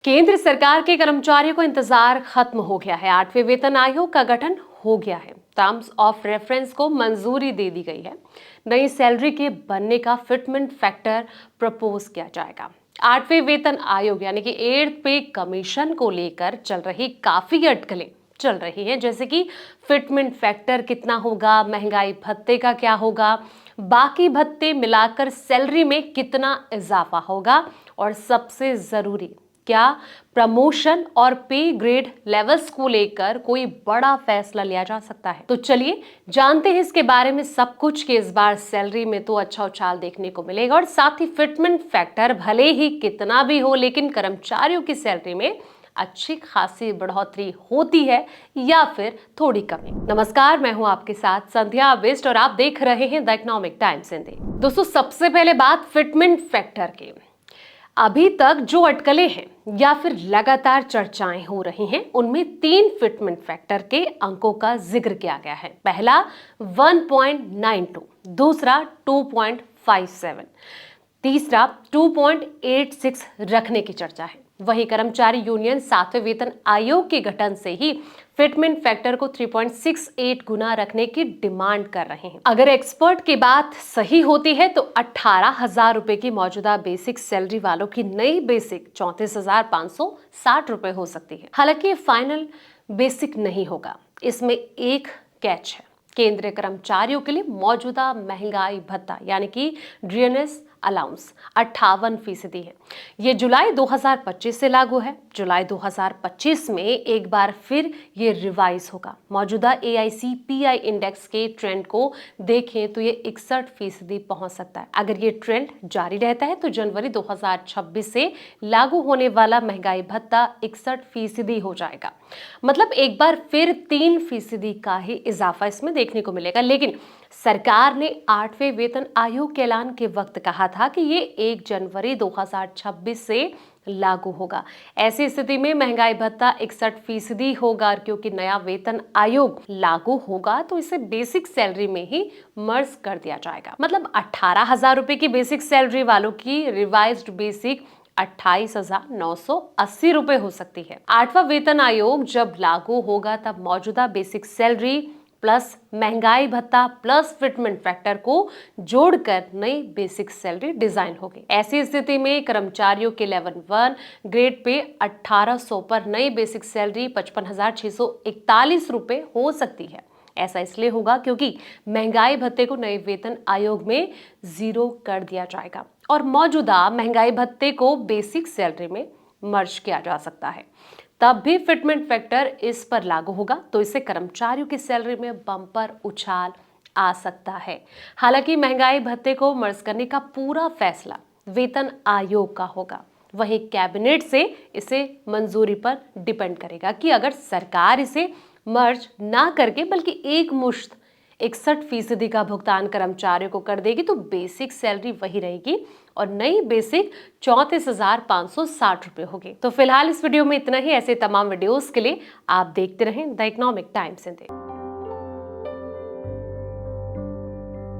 केंद्र सरकार के कर्मचारियों को इंतजार खत्म हो गया है। 8वें वेतन आयोग का गठन हो गया है। टर्म्स ऑफ रेफरेंस को मंजूरी दे दी गई है। नई सैलरी के बनने का फिटमेंट फैक्टर प्रपोज किया जाएगा। 8वें वेतन आयोग यानी कि 8th पे कमीशन को लेकर चल रही काफी अटकलें चल रही हैं, जैसे कि फिटमेंट फैक्टर कितना होगा, महंगाई भत्ते का क्या होगा, बाकी भत्ते मिलाकर सैलरी में कितना इजाफा होगा, और सबसे जरूरी क्या प्रमोशन और पे ग्रेड लेवल्स को लेकर कोई बड़ा फैसला लिया जा सकता है। तो चलिए जानते हैं इसके बारे में सब कुछ कि इस बार सैलरी में तो अच्छा उछाल देखने को मिलेगा, और साथ ही फिटमेंट फैक्टर भले ही कितना भी हो, लेकिन कर्मचारियों की सैलरी में अच्छी खासी बढ़ोतरी होती है या फिर थोड़ी कमी। नमस्कार, मैं हूं आपके साथ संध्या बिष्ट और आप देख रहे हैं द इकोनॉमिक टाइम्स हिंदी। दोस्तों, सबसे पहले बात फिटमेंट फैक्टर की। अभी तक जो अटकलें हैं या फिर लगातार चर्चाएं हो रही हैं, उनमें 3 फिटमेंट फैक्टर के अंकों का जिक्र किया गया है। पहला 1.92, दूसरा 2.57, तीसरा 2.86 रखने की चर्चा है। वहीं कर्मचारी यूनियन 7वें वेतन आयोग के गठन से ही फिटमेंट फैक्टर को 3.68 गुना रखने की डिमांड कर रहे हैं। अगर एक्सपर्ट की बात सही होती है तो 18,000 रुपए की मौजूदा बेसिक सैलरी वालों की नई बेसिक 34,560 रुपए हो सकती है। हालांकि ये फाइनल बेसिक नहीं होगा। इसमें एक कैच है। केंद्रीय कर्मचारियों के लिए मौजूदा महंगाई भत्ता यानी कि डीएनएस अलाउंस 58% है। ये जुलाई 2025 से लागू है। जुलाई 2025 में एक बार फिर ये रिवाइज होगा। मौजूदा AICPI इंडेक्स के ट्रेंड को देखें तो ये 61% पहुंच सकता है। अगर ये ट्रेंड जारी रहता है तो जनवरी 2026 से लागू होने वाला महंगाई भत्ता 61% हो जाएगा। मतलब एक बार फिर 3% का ही इजाफा इसमें देखने को मिलेगा। लेकिन सरकार ने 8वें वेतन आयोग के ऐलान के वक्त कहा था कि ये 1 जनवरी 2026 से लागू होगा। ऐसी स्थिति में महंगाई भत्ता 61% होगा, क्योंकि नया वेतन आयोग लागू होगा तो इसे बेसिक सैलरी में ही मर्ज कर दिया जाएगा। मतलब 18,000 रुपए की बेसिक सैलरी वालों की रिवाइज्ड बेसिक 28,980 रुपए हो सकती है। 8वां वेतन आयोग जब लागू होगा तब मौजूदा बेसिक सैलरी प्लस महंगाई भत्ता प्लस फिटमेंट फैक्टर को जोड़कर नई बेसिक सैलरी डिजाइन होगी। ऐसी स्थिति में कर्मचारियों के लेवल 1 ग्रेड पे 1800 पर नई बेसिक सैलरी 55,641 रुपए हो सकती है। ऐसा इसलिए होगा क्योंकि महंगाई भत्ते को नए वेतन आयोग में 0 कर दिया जाएगा और मौजूदा महंगाई भत्ते को बेसिक सैलरी में मर्ज किया जा सकता है। तब भी फिटमेंट फैक्टर इस पर लागू होगा तो इससे कर्मचारियों की सैलरी में बम्पर उछाल आ सकता है। हालांकि महंगाई भत्ते को मर्ज करने का पूरा फैसला वेतन आयोग का होगा। वहीं कैबिनेट से इसे मंजूरी पर डिपेंड करेगा कि अगर सरकार इसे मर्ज ना करके बल्कि एक मुश्त 61% का भुगतान कर्मचारियों को कर देगी तो बेसिक सैलरी वही रहेगी और नई बेसिक 34,560 रुपए होगी। तो फिलहाल इस वीडियो में इतना ही। ऐसे तमाम वीडियोस के लिए आप देखते रहें द इकोनॉमिक टाइम्स हिंदी।